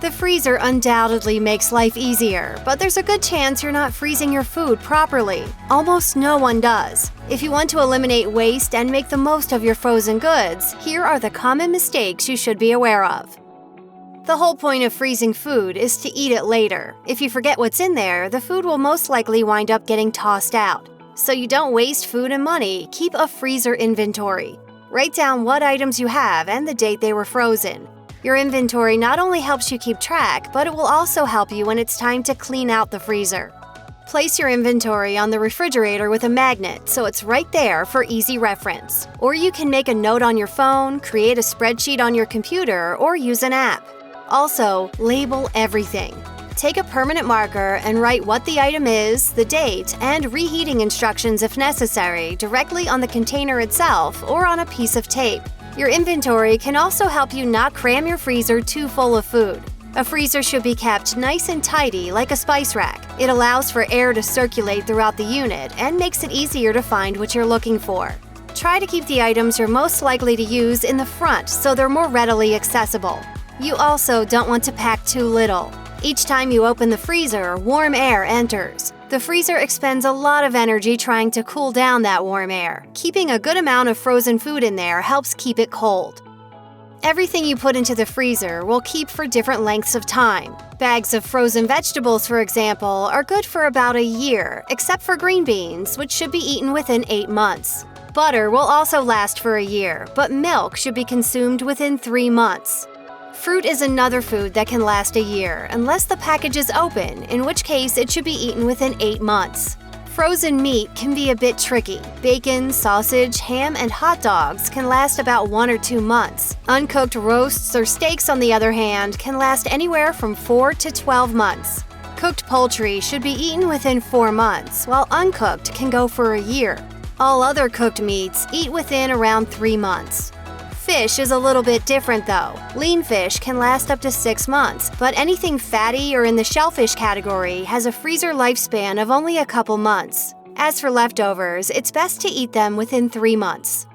The freezer undoubtedly makes life easier, but there's a good chance you're not freezing your food properly. Almost no one does. If you want to eliminate waste and make the most of your frozen goods, here are the common mistakes you should be aware of. The whole point of freezing food is to eat it later. If you forget what's in there, the food will most likely wind up getting tossed out. So you don't waste food and money, keep a freezer inventory. Write down what items you have and the date they were frozen. Your inventory not only helps you keep track, but it will also help you when it's time to clean out the freezer. Place your inventory on the refrigerator with a magnet so it's right there for easy reference. Or you can make a note on your phone, create a spreadsheet on your computer, or use an app. Also, label everything. Take a permanent marker and write what the item is, the date, and reheating instructions if necessary directly on the container itself or on a piece of tape. Your inventory can also help you not cram your freezer too full of food. A freezer should be kept nice and tidy like a spice rack. It allows for air to circulate throughout the unit and makes it easier to find what you're looking for. Try to keep the items you're most likely to use in the front so they're more readily accessible. You also don't want to pack too little. Each time you open the freezer, warm air enters. The freezer expends a lot of energy trying to cool down that warm air. Keeping a good amount of frozen food in there helps keep it cold. Everything you put into the freezer will keep for different lengths of time. Bags of frozen vegetables, for example, are good for about a year, except for green beans, which should be eaten within 8 months. Butter will also last for a year, but milk should be consumed within 3 months. Fruit is another food that can last a year, unless the package is open, in which case it should be eaten within 8 months. Frozen meat can be a bit tricky. Bacon, sausage, ham, and hot dogs can last about 1 or 2 months. Uncooked roasts or steaks, on the other hand, can last anywhere from 4 to 12 months. Cooked poultry should be eaten within 4 months, while uncooked can go for a year. All other cooked meats eat within around 3 months. Fish is a little bit different though. Lean fish can last up to 6 months, but anything fatty or in the shellfish category has a freezer lifespan of only a couple months. As for leftovers, it's best to eat them within 3 months.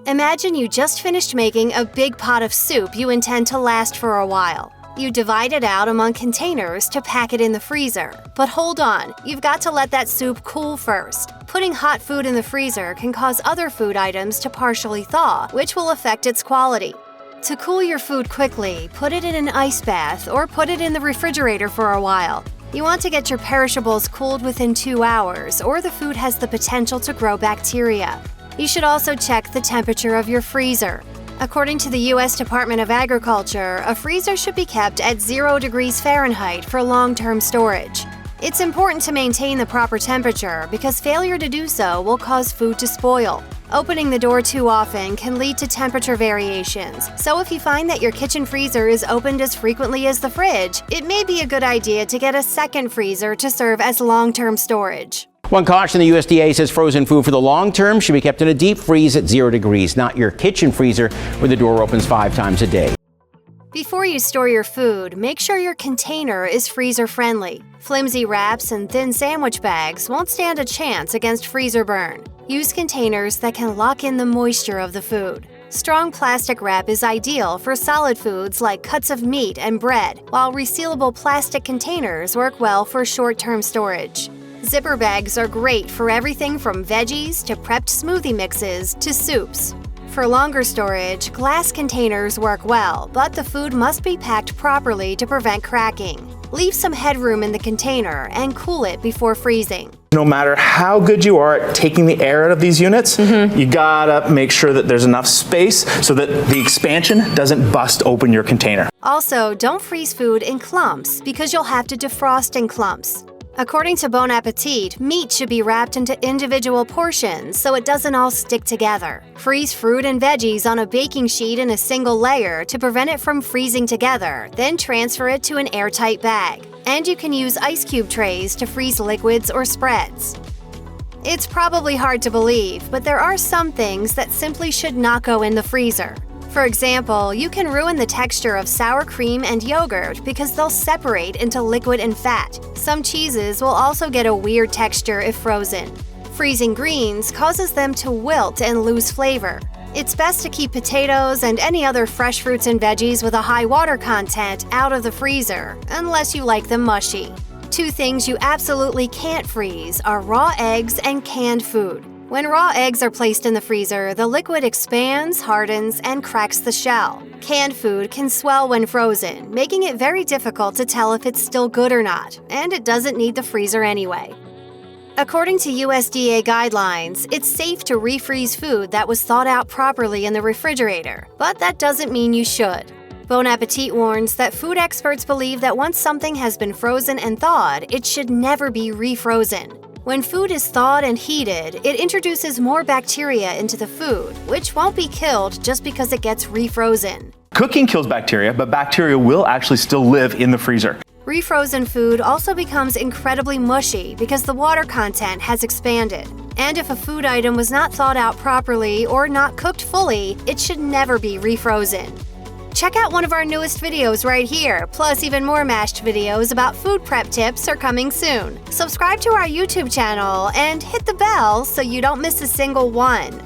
Imagine you just finished making a big pot of soup you intend to last for a while. You divide it out among containers to pack it in the freezer. But hold on, you've got to let that soup cool first. Putting hot food in the freezer can cause other food items to partially thaw, which will affect its quality. To cool your food quickly, put it in an ice bath or put it in the refrigerator for a while. You want to get your perishables cooled within 2 hours, or the food has the potential to grow bacteria. You should also check the temperature of your freezer. According to the U.S. Department of Agriculture, a freezer should be kept at 0 degrees Fahrenheit for long-term storage. It's important to maintain the proper temperature because failure to do so will cause food to spoil. Opening the door too often can lead to temperature variations, so if you find that your kitchen freezer is opened as frequently as the fridge, it may be a good idea to get a second freezer to serve as long-term storage. One caution, the USDA says frozen food for the long term should be kept in a deep freeze at 0 degrees, not your kitchen freezer where the door opens 5 times a day. Before you store your food, make sure your container is freezer-friendly. Flimsy wraps and thin sandwich bags won't stand a chance against freezer burn. Use containers that can lock in the moisture of the food. Strong plastic wrap is ideal for solid foods like cuts of meat and bread, while resealable plastic containers work well for short-term storage. Zipper bags are great for everything from veggies to prepped smoothie mixes to soups. For longer storage, glass containers work well, but the food must be packed properly to prevent cracking. Leave some headroom in the container and cool it before freezing. No matter how good you are at taking the air out of these units, you gotta make sure that there's enough space so that the expansion doesn't bust open your container. Also, don't freeze food in clumps because you'll have to defrost in clumps. According to Bon Appetit, meat should be wrapped into individual portions so it doesn't all stick together. Freeze fruit and veggies on a baking sheet in a single layer to prevent it from freezing together, then transfer it to an airtight bag. And you can use ice cube trays to freeze liquids or spreads. It's probably hard to believe, but there are some things that simply should not go in the freezer. For example, you can ruin the texture of sour cream and yogurt because they'll separate into liquid and fat. Some cheeses will also get a weird texture if frozen. Freezing greens causes them to wilt and lose flavor. It's best to keep potatoes and any other fresh fruits and veggies with a high water content out of the freezer, unless you like them mushy. 2 things you absolutely can't freeze are raw eggs and canned food. When raw eggs are placed in the freezer, the liquid expands, hardens, and cracks the shell. Canned food can swell when frozen, making it very difficult to tell if it's still good or not, and it doesn't need the freezer anyway. According to USDA guidelines, it's safe to refreeze food that was thawed out properly in the refrigerator, but that doesn't mean you should. Bon Appetit warns that food experts believe that once something has been frozen and thawed, it should never be refrozen. When food is thawed and heated, it introduces more bacteria into the food, which won't be killed just because it gets refrozen. Cooking kills bacteria, but bacteria will actually still live in the freezer. Refrozen food also becomes incredibly mushy because the water content has expanded. And if a food item was not thawed out properly or not cooked fully, it should never be refrozen. Check out one of our newest videos right here, plus even more mashed videos about food prep tips are coming soon. Subscribe to our YouTube channel and hit the bell so you don't miss a single one.